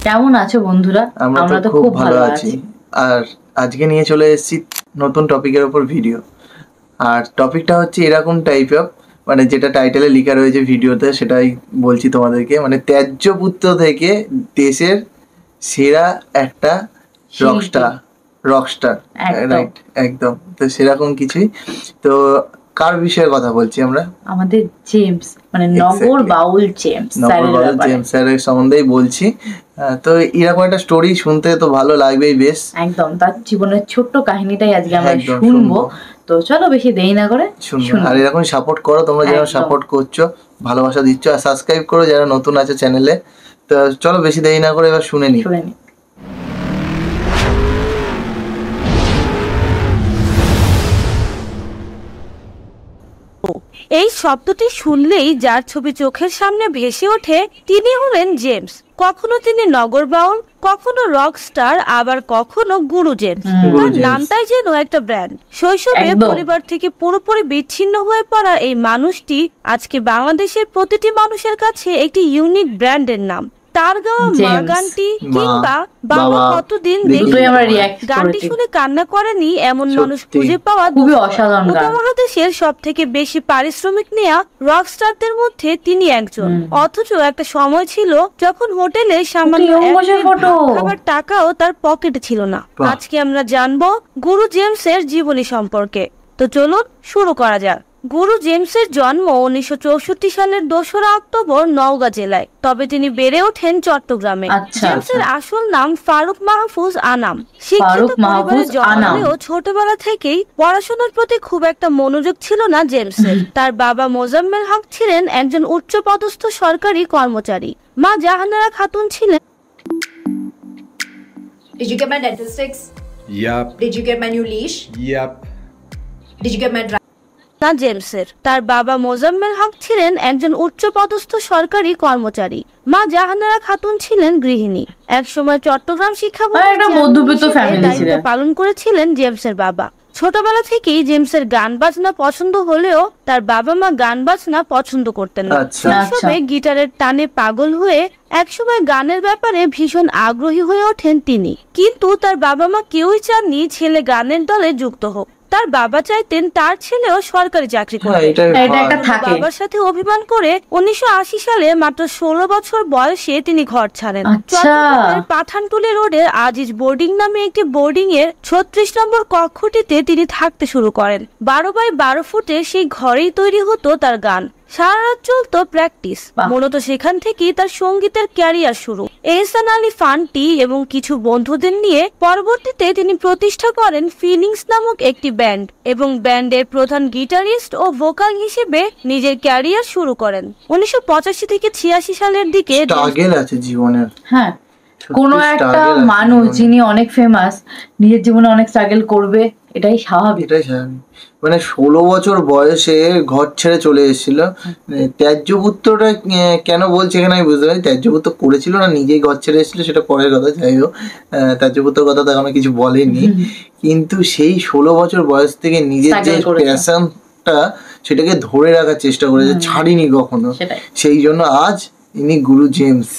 কেমন আছো বন্ধুরা? আমরা তো খুব ভালো আছি। আর আজকে নিয়ে চলে এসেছি নতুন টপিকের উপর ভিডিও। আর টপিকটা হচ্ছে এরকম টাইপ অফ, মানে যেটা টাইটেলে লেখা রয়েছে ভিডিওতে সেটাই বলছি তোমাদেরকে। মানে ত্যায্য পুত্র থেকে দেশের সেরা একটা রকস্টার, রাইট? একদম। তো সেরকম কিছুই। তো কার বিষয়ে কথা বলছি আমরা? আমাদের জেমস, মানে নগর বাউল জেমস স্যারের সম্বন্ধেই বলছি। তো এরকম একটা স্টোরি শুনতে তো ভালো লাগবেই বেশ। একদম, তার জীবনের ছোট্ট কাহিনীটাই আজকে আমরা শুনবো। তো চলো বেশি দেরি না করে শুনবো। আর এরকম সাপোর্ট করো, তোমরা যারা সাপোর্ট করছো, ভালোবাসা দিচ্ছ, আর সাবস্ক্রাইব করো যারা নতুন আছে চ্যানেলে। তো চলো বেশি দেরি না করে এবার শুনে নি। এই শব্দটি শুনলেই যার ছবি চোখের সামনে ভেসে ওঠে তিনি হলেন জেমস। কখনো তিনি নগর বাউল, কখনো রক স্টার, আবার কখনো গুরু জেমস। তার নামটাই যেন একটা ব্র্যান্ড। শৈশবে পরিবার থেকে পুরোপুরি বিচ্ছিন্ন হয়ে পড়া এই মানুষটি আজকে বাংলাদেশের প্রতিটি মানুষের কাছে একটি ইউনিক ব্র্যান্ডের নাম। তার গাওয়া মা গানটি কিংবা বাবা কতদিন গানটি শুনে কান্না করেনি এমন মানুষ খুঁজে পাওয়া উপমহাদেশের সব থেকে বেশি পারিশ্রমিক নেয়া রকস্টারদের মধ্যে তিনি একজন। অথচ একটা সময় ছিল যখন হোটেলে সামান্য খাবার টাকাও তার পকেটে ছিল না। আজকে আমরা জানবো গুরু জেমসের জীবনী সম্পর্কে। তো চলুন শুরু করা যাক। গুরু জেমসের জন্ম 1964 সালের 2রা অক্টোবর নওগাঁ জেলায়। তবে তিনি বেড়ে ওঠেন চট্টগ্রামে। জেমসের আসল নাম ফারুক মাহফুজ আনাম। শিক্ষিত পরিবারে জন্মলেও ছোটবেলা থেকেই পড়াশোনার প্রতি খুব একটা মনোযোগ ছিল না জেমসের। তার বাবা মোজাম্মেল হক ছিলেন একজন উচ্চপদস্থ সরকারি কর্মচারী। মা জাহানারা খাতুন ছিলেন। Did you get my dental sticks? Yep. Did you get my new leash? Yep. Did you get my জেমসের তার বাবা মোজাম্মেল হক ছিলেন একজন উচ্চপদস্থ সরকারি কর্মচারী। মা জাহানারা খাতুন ছিলেন গৃহিণী। একসময় চট্টগ্রাম শিক্ষা বোর্ডে পালন করেছিলেন জেমসের বাবা। ছোটবেলা থেকেই জেমসের গান বাজনা পছন্দ হলেও তার বাবা মা গান বাজনা পছন্দ করতেন না। শৈশবে গিটারের টানে পাগল হয়ে একসময় গানের ব্যাপারে ভীষণ আগ্রহী হয়ে ওঠেন তিনি। কিন্তু তার বাবা মা কেউই চাননি ছেলে গানের দলে যুক্ত হোক। তার বাবা চাইতেন তার ছেলেও সরকারি চাকরি করবে। বাবার সাথে অভিমান করে 1980 সালে মাত্র 16 বছর বয়সে তিনি ঘর ছাড়েন। চট্টগ্রামের পাঠানটুলি রোডের আজিজ বোর্ডিং নামে একটি বোর্ডিং এর 36 নম্বর কক্ষটিতে তিনি থাকতে শুরু করেন। 12x12 ফুটে সেই ঘরেই তৈরি হতো তার গান। সারা রাত চলতো প্র্যাকটিস। মূলত সেখান থেকেই তার সঙ্গীতের ক্যারিয়ার শুরু। এহসান আলী ফান্টি এবং কিছু বন্ধুদের নিয়ে পরবর্তীতে তিনি প্রতিষ্ঠা করেন ফিলিংস নামক একটি ব্যান্ড এবং ব্যান্ডের প্রধান গিটারিস্ট ও ভোকাল হিসেবে নিজের ক্যারিয়ার শুরু করেন। 1985 থেকে 86 সালের দিকে জীবনের কোনো একটা মানুষ যিনি অনেক ফেমাস নিজের জীবনে অনেক স্ট্রাগল করবে, এটাই স্বাভাবিক। মানে 16 বছর বয়সে ঘর ছেড়ে চলে এসেছিল। ত্যায্যপুত্রটা কেন বলছে এখানে আমি বুঝতে পারি। ত্যায্যপুত্র করেছিল না নিজেই ঘর ছেড়ে এসেছিল সেটা পরের কথা। যাই হোক, ত্যায্যপুত্রের কথা তো এখনো কিছু বলেনি। কিন্তু সেই 16 বছর বয়স থেকে নিজের যে প্যাশনটা সেটাকে ধরে রাখার চেষ্টা করেছে, ছাড়িনি কখনো। সেই জন্য আজ ইনি গুরু জেমস।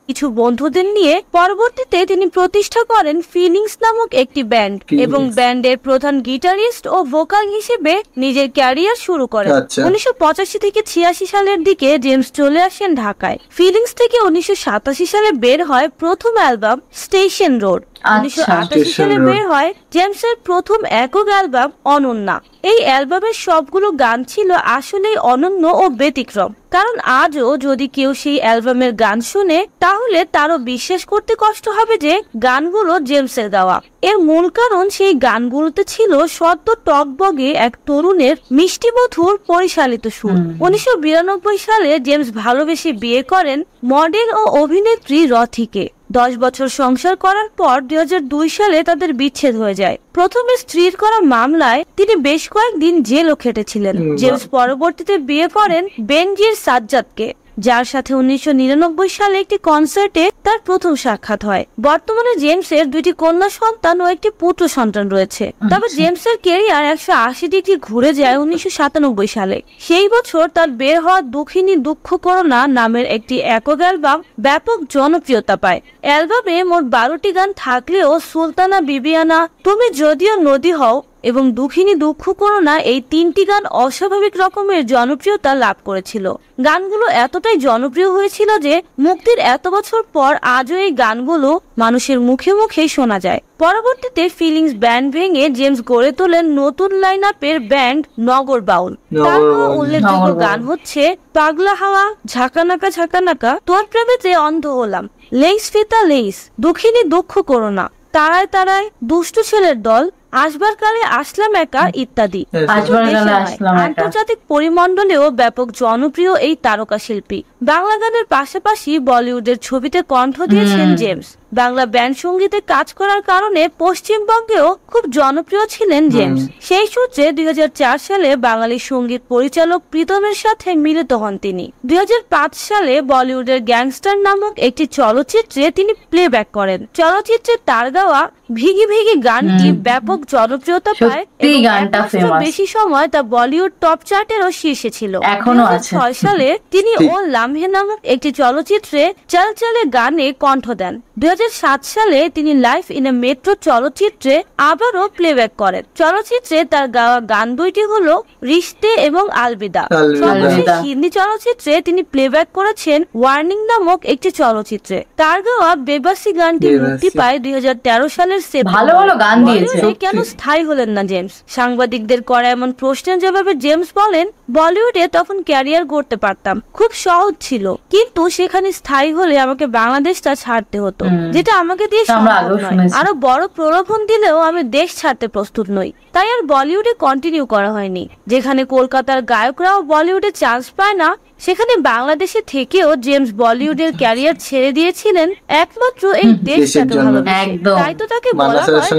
কিছু বন্ধুদের নিয়ে পরবর্তীতে তিনি প্রতিষ্ঠা করেন ফিলিংস নামক একটি ব্যান্ড এবং ব্যান্ডের প্রধান গিটারিস্ট ও ভোকাল হিসেবে নিজের ক্যারিয়ার শুরু করেন। 1985 থেকে 86 সালের দিকে জেমস চলে আসেন ঢাকায়। ফিলিংস থেকে 1987 সালে বের হয় প্রথম অ্যালবাম স্টেশন রোড। 1988 সালে বের হয় জেমসের প্রথম একক অ্যালবাম অনন্যা। এই অ্যালবামের সবগুলো গান ছিল আসলেই অনন্য ও ব্যতিক্রম। কারণ আজও যদি কেউ সেই অ্যালবামের গান শুনে তাহলে তারও বিশ্বাস করতে কষ্ট হবে যে গানগুলো জেমসের গাওয়া। এর মূল কারণ সেই গানগুলোতে ছিল সদ্য টকবগে এক তরুণের মিষ্টি মধুর পরিচালিত সুর। 1992 সালে জেমস ভালোবেসে বিয়ে করেন মডেল ও অভিনেত্রী রথিকে। 10 বছর সংসার করার পর 2002 সালে তাদের বিচ্ছেদ হয়ে যায়। প্রথমে স্ত্রীর করা মামলায় তিনি বেশ কয়েকদিন জেলও খেটেছিলেন। জেমস পরবর্তীতে বিয়ে করেন বেনজির সাজ্জাদকে। যার সাথে 1999 সালে একটি কনসার্টে তার প্রথম সাক্ষাৎ হয়। বর্তমানে জেমসের 2টি কন্যা সন্তান ও একটি পুত্র সন্তান রয়েছে। তবে জেমসের ক্যারিয়ার 180 ডিগ্রি ঘুরে যায় 1997 সালে। সেই বছর তার বের হওয়া দুঃখিনী দুঃখ করো না নামের একটি একক অ্যালবাম ব্যাপক জনপ্রিয়তা পায়। অ্যালবামে মোট 12টি গান থাকলেও সুলতানা বিবিয়ানা, তুমি যদিও নদী হও এবং দুঃখিনী দুঃখ করো না এই 3টি গান অস্বাভাবিক রকমের জনপ্রিয়তা লাভ করেছিল। গানগুলো এতটাই জনপ্রিয় হয়েছিল যে মুক্তির এত বছর পর আজও এই গানগুলো মানুষের মুখে মুখে শোনা যায়। পরবর্তীতে ফিলিংস ব্যান্ড ভেঙে জেমস গড়ে তোলেন নতুন লাইন আপের ব্যান্ড নগর বাউল। তার উল্লেখযোগ্য গান হচ্ছে পাগলা হাওয়া, ঝাঁকানাকা ঝাঁকানাকা, তোর প্রেমেতে অন্ধ হলাম, লেইস ফিতা লেইস, দুঃখিনী দুঃখ করো না, তারায় তারায়, দুষ্টু ছেলের দল, আসবার কালে আসলাম একা ইত্যাদি। আন্তর্জাতিক পরিমণ্ডলেও ব্যাপক জনপ্রিয় এই তারকা শিল্পী। বাংলা গানের পাশাপাশি বলিউডের ছবিতে কণ্ঠ দিয়েছেন জেমস। বাংলা ব্যান্ড সঙ্গীতে কাজ করার কারণে পশ্চিমবঙ্গেও খুব জনপ্রিয় ছিলেন জেমস। সেই সূত্রে 2004 সালে বাঙালি সঙ্গীত পরিচালক প্রীতমের সাথে মিলিত হন তিনি। 2005 সালে বলিউডের গ্যাংস্টার নামক একটি চলচ্চিত্রে তিনি প্লেব্যাক করেন। চলচ্চিত্রে তার গাওয়া ভিগি ভিগি গানটি ব্যাপক জনপ্রিয়তা পায় এবং বেশি সময় তা বলিউড টপ চার্টেরও শীর্ষে ছিল। 2006 সালে তিনি ও লামহে নামক একটি চলচ্চিত্রে চল চলে গানে কণ্ঠ দেন। 2007 সালে তিনি লাইফ ইন এ মেট্রো চলচ্চিত্রে আবারও প্লেব্যাক করেন। চলচ্চিত্রে তার গাওয়া গান দুইটি হলো রিশতে এবং আলবিদা। হিন্দি চলচ্চিত্রে তিনি প্লেব্যাক করেছেন ওয়ার্নিং নামক একটি চলচ্চিত্রে। তার গাওয়া বেবাসি গানটি মুক্তি পায় 2013 সালের সেপ্টেম্বরে। কেন স্থায়ী হলেন না জেমস? সাংবাদিকদের করা এমন প্রশ্নের জবাবে জেমস বলেন, বলিউডে তখন ক্যারিয়ার করতে পারতাম, খুব সহজ ছিল, কিন্তু সেখানে স্থায়ী হলে আমাকে বাংলাদেশটা ছাড়তে হতো, যেটা আমাকে দিয়ে সম্ভব নয়। আরো বড় প্রলোভন দিলেও আমি দেশ ছাড়তে প্রস্তুত নই, তাই আর বলিউডে কন্টিনিউ করা হয়নি। যেখানে কলকাতার গায়করাও বলিউডে চান্স পায় না, সেখানে বাংলাদেশে থেকেও জেমস বলিউডের ক্যারিয়ার ছেড়ে দিয়েছিলেন একমাত্র এই দেশটাকে ভালোবেসে। তাই তো তাকে বলা হয়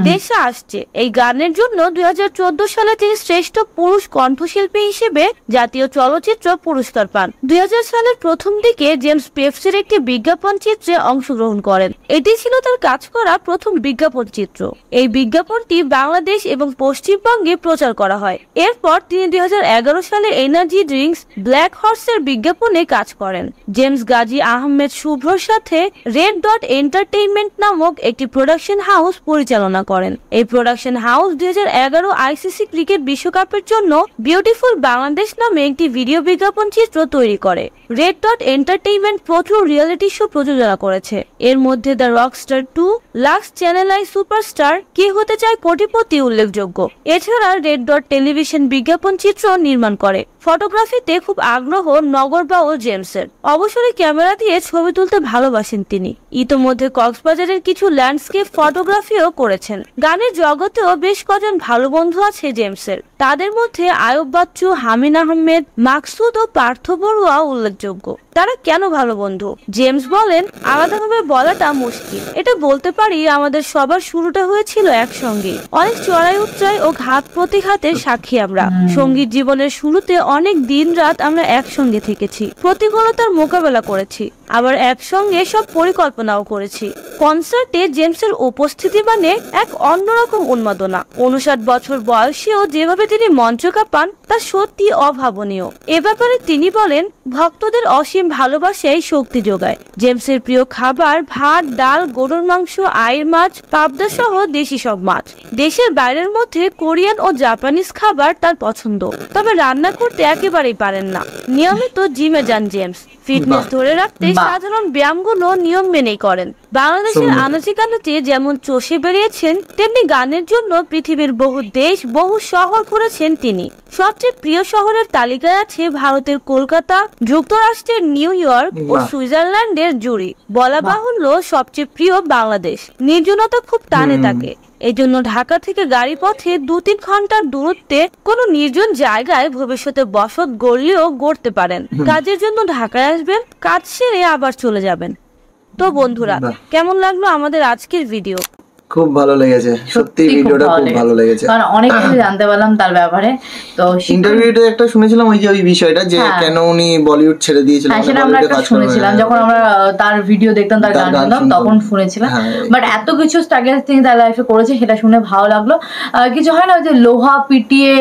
দেশে আসছে। এই গানের জন্য 2014 সালে তিনি শ্রেষ্ঠ পুরুষ কণ্ঠশিল্পী হিসেবে জাতীয় চলচ্চিত্র পুরস্কার পান। 2000 সালের প্রথম দিকে জেমস পেপসির একটি বিজ্ঞাপন চিত্রে অংশগ্রহণ করেন। এটি ছিল তার কাজ করা প্রথম বিজ্ঞাপন চিত্র। এই বিজ্ঞাপনটি বাংলাদেশ এবং পশ্চিমবঙ্গে প্রচার করা হয়। এরপর তিনি 2011 সালে এনার্জি ড্রিঙ্কস ব্ল্যাক হর্সের বিজ্ঞাপনে কাজ করেন। জেমস গাজী আহমেদ শুভ্রর সাথে রেড ডট এন্টারটেইনমেন্ট নামক একটি প্রোডাকশন হাউস পরিচালনা করেন। এই প্রোডাকশন হাউস 2011 আইসিসি ক্রিকেট বিশ্বকাপের জন্য বিউটিফুল বাংলাদেশ নামে একটি ভিডিও বিজ্ঞাপন চিত্র তৈরি করে। রেড ডট এন্টারটেইনমেন্ট প্রচুর রিয়েলিটি শো প্রযোজনা করেছে। এর মধ্যে the Rockstar 2, Lux Channel I Superstar, কে হতে চায় কোটিপতি উল্লেখযোগ্য। এছাড়া রেড ডট টেলিভিশন বিজ্ঞাপন চিত্র নির্মাণ করে। ফটোগ্রাফিতে খুব আগ্রহ নগর বাউল জেমসের। অবসরে ক্যামেরা দিয়ে ছবি তুলতে ভালোবাসেন তিনি। ইতোমধ্যে কক্সবাজারের কিছু ল্যান্ডস্কেপ ফটোগ্রাফিও করেছেন। গানের জগতেও বেশ কজন ভালো বন্ধু আছে জেমসের। তাদের মধ্যে আয়ুব বাচ্চু, হামিন আহমেদ, মাকসুদ ও পার্থ বড়ুয়া উল্লেখযোগ্য। তারা কেন ভালো বন্ধু? জেমস বলেন, আলাদাভাবে বলাটা মুশকিল। এটা বলতে পারি আমাদের সবার শুরুটা হয়েছিল একসঙ্গে। অনেক চড়াই উচ্চাই ও ঘাত প্রতিঘাতের সাক্ষী আমরা। সঙ্গীত জীবনের শুরুতে অনেক দিন রাত আমরা একসঙ্গে থেকেছি, প্রতিকূলতার মোকাবেলা করেছি, আবার একসঙ্গে সব পরিকল্পনাও করেছি। কনসার্টে জেমসের উপস্থিতি মানে এক অন্যরকম উন্মাদনা। 59 বছর বয়সেও যেভাবে তিনি মঞ্চ কাঁপান তা সত্যি অভাবনীয়। এ ব্যাপারে তিনি বলেন, ভক্তদের অসীম ভালোবাসাই শক্তি যোগায়। জেমসের প্রিয় খাবার ভাত, ডাল, গরুর মাংস, আইর মাছ, পাবদা সহ দেশি সব মাছ। দেশের বাইরের মধ্যে কোরিয়ান ও জাপানিজ খাবার তার পছন্দ, তবে রান্না করতে একেবারেই পারেন না। নিয়মিত জিমে যান জেমস। ফিটনেস ধরে রাখতে সাধারণ ব্যায়ামগুলো নিয়ম মেনেই করেন। বাংলাদেশের আনাচে কানাচে যেমন চষে বেরিয়েছেন, তেমনি গানের জন্য পৃথিবীর বহু দেশ, বহু শহর ঘুরেছেন তিনি। সবচেয়ে প্রিয় শহরের তালিকায় আছে ভারতের কলকাতা, যুক্তরাষ্ট্রের নিউ ইয়র্ক ও সুইজারল্যান্ডের জুরি। বলা বাহুল্য সবচেয়ে প্রিয় বাংলাদেশ। নির্জনতা খুব টানে তাকে। এই জন্য ঢাকা থেকে গাড়ি পথে 2-3 ঘন্টার দূরত্বে কোনো নির্জন জায়গায় ভবিষ্যতে বসত গড়লেও গড়তে পারেন। কাজের জন্য ঢাকায় আসবেন, কাজ সেরে আবার চলে যাবেন। তো বন্ধুরা, কেমন লাগলো আমাদের আজকের ভিডিও? খুব ভালো লেগেছে, সত্যি ভিডিওটা খুব ভালো লেগেছে, কারণ অনেক কিছু জানতে পারলাম তার ব্যাপারে। তো ইন্টারভিউতে একটা শুনেছিলাম ওই যে ওই বিষয়টা যে কেন উনি বলিউড ছেড়ে দিয়েছিলেন, সেটা আমরা একটা শুনেছিলাম যখন আমরা তার ভিডিও দেখতাম, তার গান শুনতাম, তখন শুনেছিলাম। বাট এত কিছু স্ট্রাগল তিনি তার লাইফে করেছে সেটা শুনে ভালো লাগলো। কিছু হয় না যে লোহা পিটিয়ে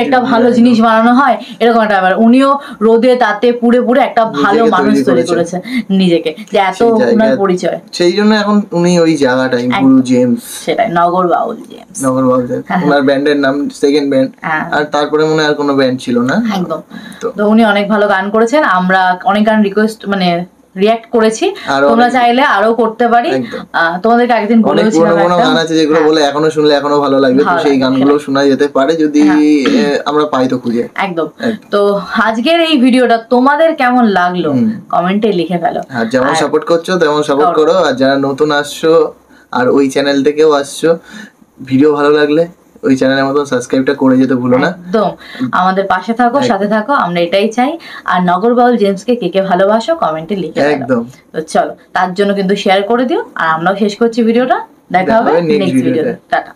একটা ভালো জিনিস বানানো হয়, এরকম একটা ব্যাপার। উনিও রোদে তাতে পুড়ে পুড়ে একটা ভালো মানুষ তৈরি করেছে নিজেকে, যে এত উনার পরিচয়। সেই জন্য এখন উনি ওই জায়গাটাই গুরু জেমস, সেটাই নগর বাউল জেমস, নগর বাউল জেমস ওনার ব্যান্ডের নাম, সেকেন্ড ব্যান্ড। আর তারপরে মনে আর কোনো ব্যান্ড ছিল না একদম। তো উনি অনেক ভালো গান করেছেন, আমরা অনেক গান রিকোয়েস্ট মানে রিঅ্যাক্ট করেছি, তোমরা চাইলে আরো করতে পারি। তোমাদেরকে একদিন বলেছিলাম অনেক গান আছে যেগুলো বলে এখনো শুনলে এখনো ভালো লাগবে, তো সেই গানগুলো শোনা যেতে পারে যদি আমরা পাই তো খুঁজে। একদম। তো আজকের এই ভিডিওটা তোমাদের কেমন লাগলো কমেন্টে লিখে ফেলো, আর যেমন সাপোর্ট করছো তেমন সাপোর্ট করো। আর যারা নতুন আসছো আর ওই চ্যানেল থেকেও আসছো, ভিডিও ভালো লাগলে ওই চ্যানেলের মতন সাবস্ক্রাইবটা করে যেতে ভুলো না। একদম আমাদের পাশে থাকো, সাথে থাকো, আমরা এটাই চাই। আর নগর বাউল জেমসকে কে কে ভালোবাসো কমেন্টে লিখে একদম। তো চলো, তার জন্য কিন্তু শেয়ার করে দিও। আর আমরাও শেষ করছি ভিডিওটা, দেখা হবে নেক্সট ভিডিওতে। টাটা।